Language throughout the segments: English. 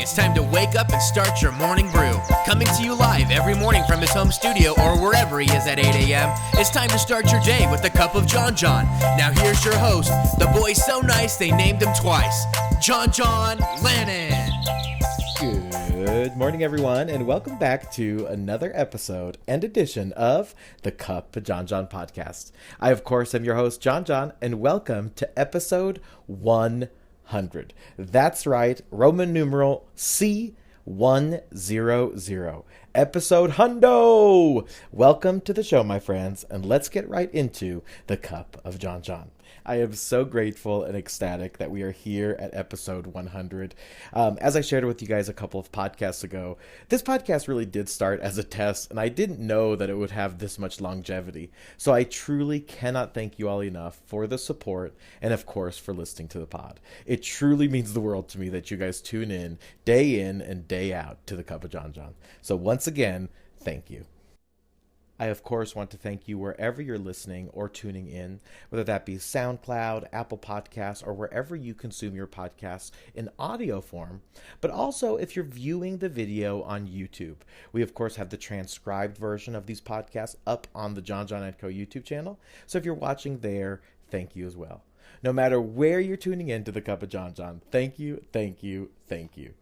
it's time to wake up and start your morning brew. Coming to you live every morning from his home studio or wherever he is at 8 a.m. It's time to start your day with a cup of Jon Jon. Now here's your host, the boy so nice they named him twice, Jon Jon Lannen. Good morning, everyone, and welcome back to another episode and edition of the Cup of Jon Jon Podcast. I, of course, am your host, Jon Jon, and welcome to episode 100. That's right, Roman numeral C100. Episode hundo! Welcome to the show, my friends, and let's get right into the Cup of Jon Jon. I am so grateful and ecstatic that we are here at episode 100. As I shared with you guys a couple of podcasts ago, this podcast really did start as a test, and I didn't know that it would have this much longevity. So I truly cannot thank you all enough for the support and, of course, for listening to the pod. It truly means the world to me that you guys tune in and day out to the Cup of Jon Jon. So once again, thank you. I, of course, want to thank you wherever you're listening or tuning in, whether that be SoundCloud, Apple Podcasts, or wherever you consume your podcasts in audio form, but also if you're viewing the video on YouTube. We, of course, have the transcribed version of these podcasts up on the Jon Jon & Co. YouTube channel, so if you're watching there, thank you as well. No matter where you're tuning in to the Cup of Jon Jon, thank you, thank you, thank you.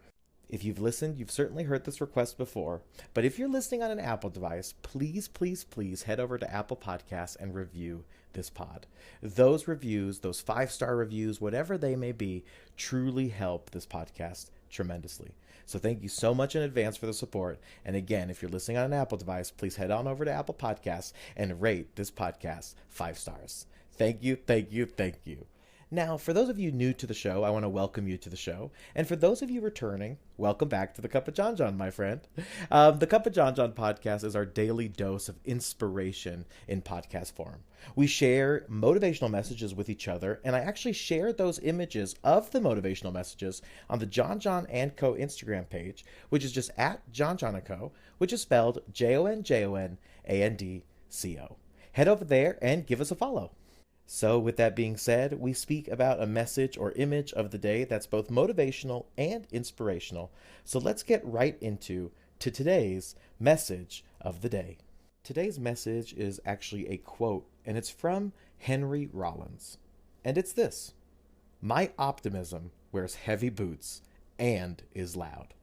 If you've listened, you've certainly heard this request before, but if you're listening on an Apple device, please head over to Apple Podcasts and review this pod. Those reviews, those 5-star reviews, whatever they may be, truly help this podcast tremendously. So thank you so much in advance for the support. And again, if you're listening on an Apple device, please head on over to Apple Podcasts and rate this podcast 5 stars. Thank you, thank you, thank you. Now, for those of you new to the show, I want to welcome you to the show. And for those of you returning, welcome back to the Cup of Jon Jon, my friend. The Cup of Jon Jon podcast is our daily dose of inspiration in podcast form. We share motivational messages with each other, and I actually share those images of the motivational messages on the Jon Jon & Co. Instagram page, which is just at Jon Jon & Co., which is spelled JonJonAndCo. Head over there and give us a follow. So with that being said, we speak about a message or image of the day that's both motivational and inspirational. So let's get right into today's message of the day. Today's message is actually a quote, and it's from Henry Rollins. And it's this: "My optimism wears heavy boots and is loud."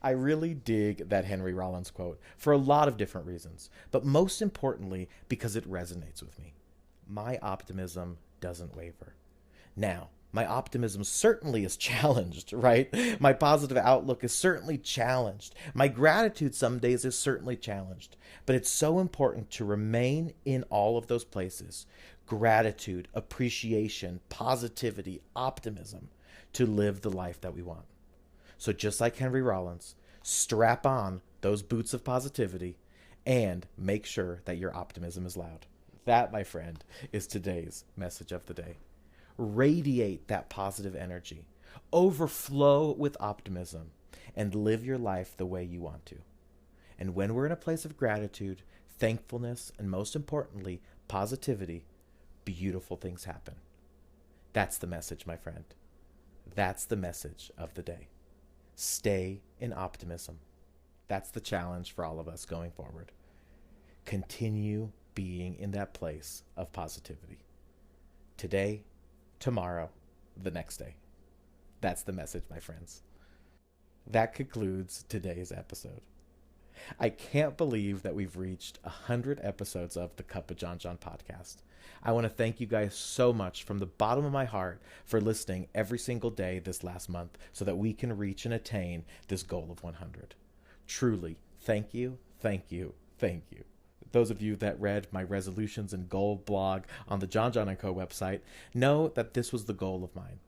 I really dig that Henry Rollins quote for a lot of different reasons, but most importantly because it resonates with me. My optimism doesn't waver. Now, my optimism certainly is challenged, right? My positive outlook is certainly challenged. My gratitude some days is certainly challenged. But it's so important to remain in all of those places. Gratitude, appreciation, positivity, optimism, to live the life that we want. So just like Henry Rollins, strap on those boots of positivity and make sure that your optimism is loud. That, my friend, is today's message of the day. Radiate that positive energy. Overflow with optimism and live your life the way you want to. And when we're in a place of gratitude, thankfulness, and most importantly, positivity, beautiful things happen. That's the message, my friend. That's the message of the day. Stay in optimism. That's the challenge for all of us going forward. Continue being in that place of positivity. Today, tomorrow, the next day. That's the message, my friends. That concludes today's episode. I can't believe that we've reached 100 episodes of the Cup of Jon Jon podcast. I want to thank you guys so much from the bottom of my heart for listening every single day this last month so that we can reach and attain this goal of 100. Truly, thank you, thank you, thank you. Those of you that read my resolutions and goal blog on the Jon Jon & Co. website know that this was the goal of mine.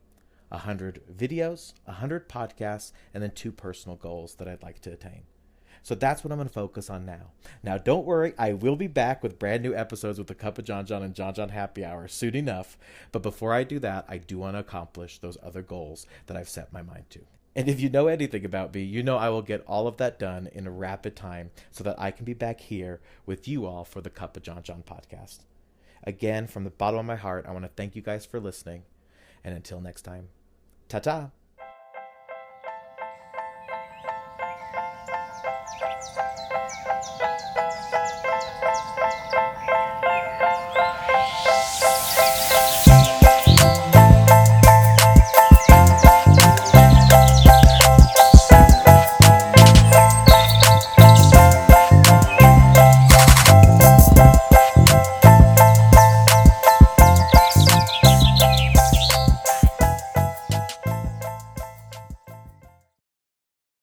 100 videos, 100 podcasts, and then 2 personal goals that I'd like to attain. So that's what I'm going to focus on now. Now, don't worry, I will be back with brand new episodes with the Cup of Jon Jon and Jon Jon Happy Hour soon enough. But before I do that, I do want to accomplish those other goals that I've set my mind to. And if you know anything about me, you know I will get all of that done in a rapid time so that I can be back here with you all for the Cup of Jon Jon podcast. Again, from the bottom of my heart, I want to thank you guys for listening. And until next time, ta-ta!